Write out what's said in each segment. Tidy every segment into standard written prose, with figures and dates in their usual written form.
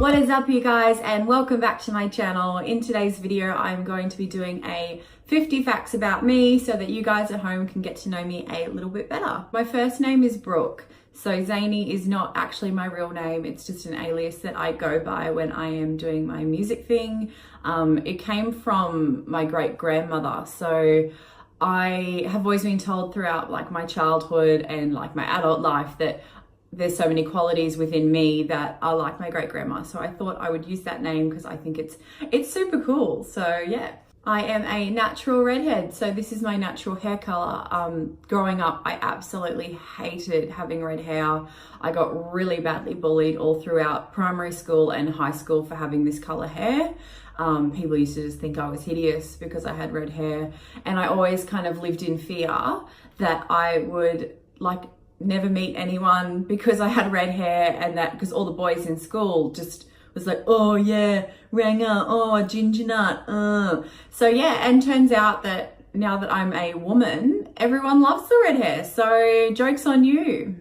What is up, you guys, and welcome back to my channel. In today's video I'm going to be doing a 50 facts about me so that you guys at home can get to know me a little bit better. My first name is Brooke, so Zanee is not actually my real name. It's just an alias that I go by when I am doing my music thing. It came from my great grandmother, so I have always been told throughout my childhood and my adult life that there's so many qualities within me that are like my great grandma. So I thought I would use that name because I think it's super cool. So yeah, I am a natural redhead. So this is my natural hair color. Growing up, I absolutely hated having red hair. I got really badly bullied all throughout primary school and high school for having this color hair. People used to just think I was hideous because I had red hair. And I always kind of lived in fear that I would never meet anyone because I had red hair, and that because all the boys in school just was like, oh yeah, Ranga, oh ginger nut. So yeah, and turns out that now that I'm a woman, everyone loves the red hair. So joke's on you.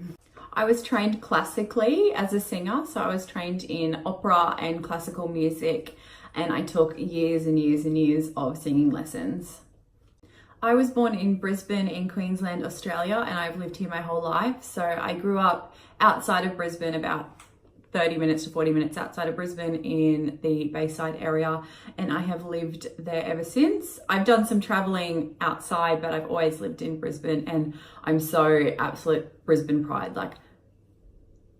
I was trained classically as a singer. So I was trained in opera and classical music, and I took years and years and years of singing lessons. I was born in Brisbane in Queensland, Australia, and I've lived here my whole life. So I grew up outside of Brisbane, about 30 minutes to 40 minutes outside of Brisbane in the Bayside area, and I have lived there ever since. I've done some traveling outside, but I've always lived in Brisbane, and I'm so absolute Brisbane pride,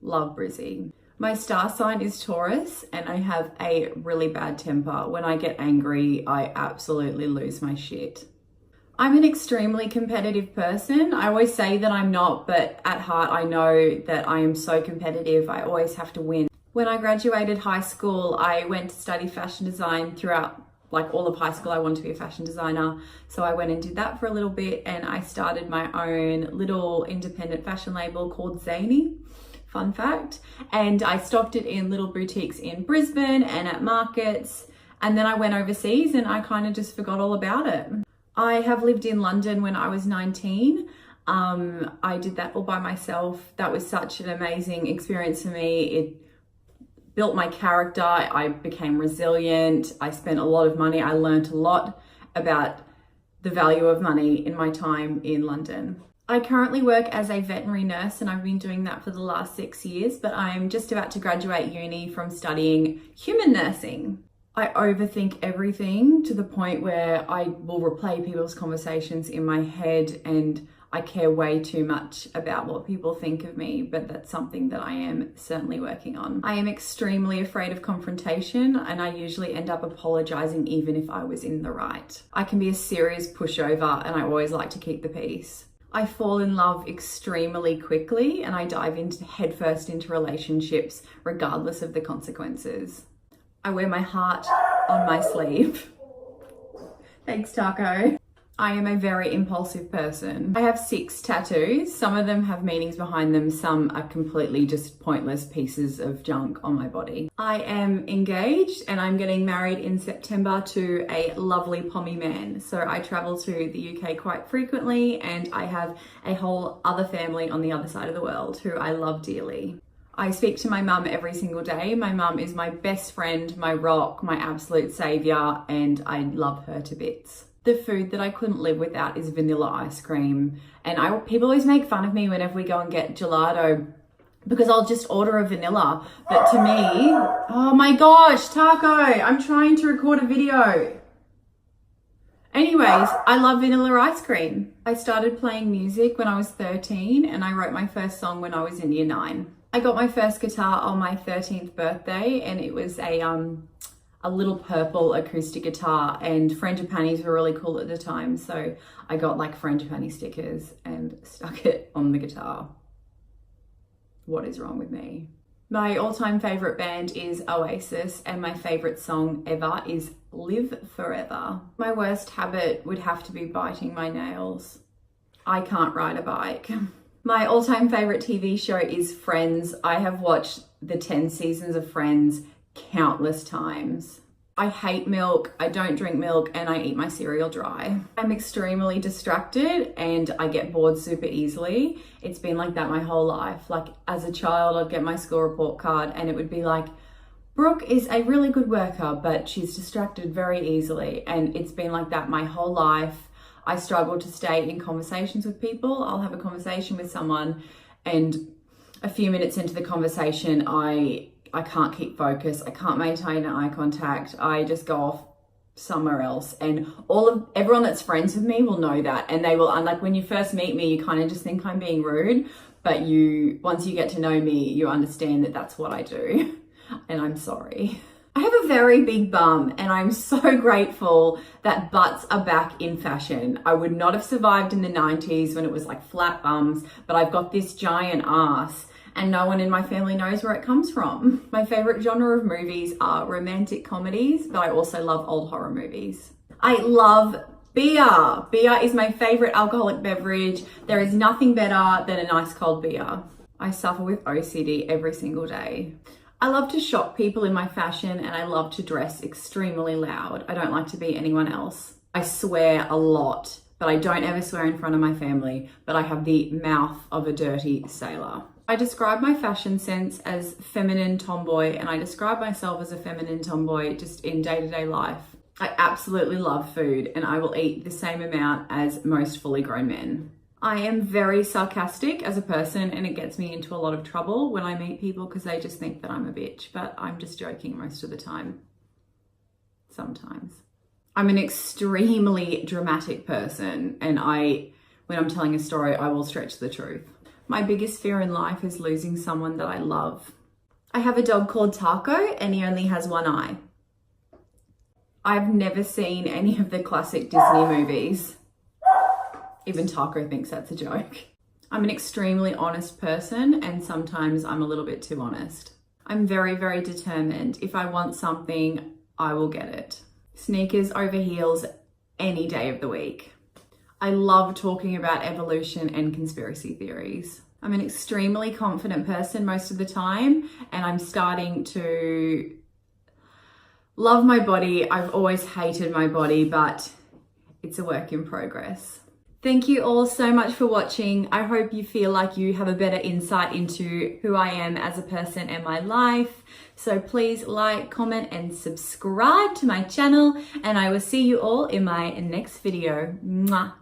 love Brizzy. My star sign is Taurus, and I have a really bad temper. When I get angry, I absolutely lose my shit. I'm an extremely competitive person. I always say that I'm not, but at heart I know that I am so competitive. I always have to win. When I graduated high school, I went to study fashion design. Throughout all of high school, I wanted to be a fashion designer. So I went and did that for a little bit, and I started my own little independent fashion label called Zanee. Fun fact. And I stocked it in little boutiques in Brisbane and at markets. And then I went overseas and I kind of just forgot all about it. I have lived in London when I was 19. I did that all by myself. That was such an amazing experience for me. It built my character. I became resilient. I spent a lot of money. I learned a lot about the value of money in my time in London. I currently work as a veterinary nurse, and I've been doing that for the last 6 years, but I'm just about to graduate uni from studying human nursing. I overthink everything to the point where I will replay people's conversations in my head, and I care way too much about what people think of me, but that's something that I am certainly working on. I am extremely afraid of confrontation, and I usually end up apologizing even if I was in the right. I can be a serious pushover, and I always like to keep the peace. I fall in love extremely quickly, and I dive headfirst into relationships regardless of the consequences. I wear my heart on my sleeve. Thanks, Taco. I am a very impulsive person. I have 6 tattoos. Some of them have meanings behind them. Some are completely just pointless pieces of junk on my body. I am engaged, and I'm getting married in September to a lovely Pommy man. So I travel to the UK quite frequently, and I have a whole other family on the other side of the world who I love dearly. I speak to my mum every single day. My mum is my best friend, my rock, my absolute savior, and I love her to bits. The food that I couldn't live without is vanilla ice cream. And people always make fun of me whenever we go and get gelato because I'll just order a vanilla. But to me, oh my gosh, Taco, I'm trying to record a video. Anyways, I love vanilla ice cream. I started playing music when I was 13, and I wrote my first song when I was in year 9. I got my first guitar on my 13th birthday, and it was a little purple acoustic guitar, and frangipanis were really cool at the time. So I got frangipani stickers and stuck it on the guitar. What is wrong with me? My all-time favorite band is Oasis, and my favorite song ever is Live Forever. My worst habit would have to be biting my nails. I can't ride a bike. My all-time favorite TV show is Friends. I have watched the 10 seasons of Friends countless times. I hate milk, I don't drink milk, and I eat my cereal dry. I'm extremely distracted and I get bored super easily. It's been like that my whole life. Like as a child, I'd get my school report card and it would be like, Brooke is a really good worker, but she's distracted very easily, and it's been like that my whole life. I struggle to stay in conversations with people. I'll have a conversation with someone, and a few minutes into the conversation, I can't keep focus. I can't maintain eye contact. I just go off somewhere else, and everyone that's friends with me will know that, and they will, like when you first meet me, you kind of just think I'm being rude, but once you get to know me, you understand that that's what I do. And I'm sorry. I have a very big bum, and I'm so grateful that butts are back in fashion. I would not have survived in the 90s when it was like flat bums, but I've got this giant ass, and no one in my family knows where it comes from. My favorite genre of movies are romantic comedies, but I also love old horror movies. I love beer. Beer is my favorite alcoholic beverage. There is nothing better than a nice cold beer. I suffer with OCD every single day. I love to shock people in my fashion, and I love to dress extremely loud. I don't like to be anyone else. I swear a lot, but I don't ever swear in front of my family, but I have the mouth of a dirty sailor. I describe my fashion sense as feminine tomboy, and I describe myself as a feminine tomboy just in day-to-day life. I absolutely love food, and I will eat the same amount as most fully grown men. I am very sarcastic as a person, and it gets me into a lot of trouble when I meet people because they just think that I'm a bitch, but I'm just joking most of the time. Sometimes. I'm an extremely dramatic person, and when I'm telling a story, I will stretch the truth. My biggest fear in life is losing someone that I love. I have a dog called Taco, and he only has one eye. I've never seen any of the classic Disney movies. Even Taco thinks that's a joke. I'm an extremely honest person, and sometimes I'm a little bit too honest. I'm very, very determined. If I want something, I will get it. Sneakers over heels any day of the week. I love talking about evolution and conspiracy theories. I'm an extremely confident person most of the time, and I'm starting to love my body. I've always hated my body, but it's a work in progress. Thank you all so much for watching. I hope you feel like you have a better insight into who I am as a person and my life. So please like, comment, and subscribe to my channel, and I will see you all in my next video. Mwah.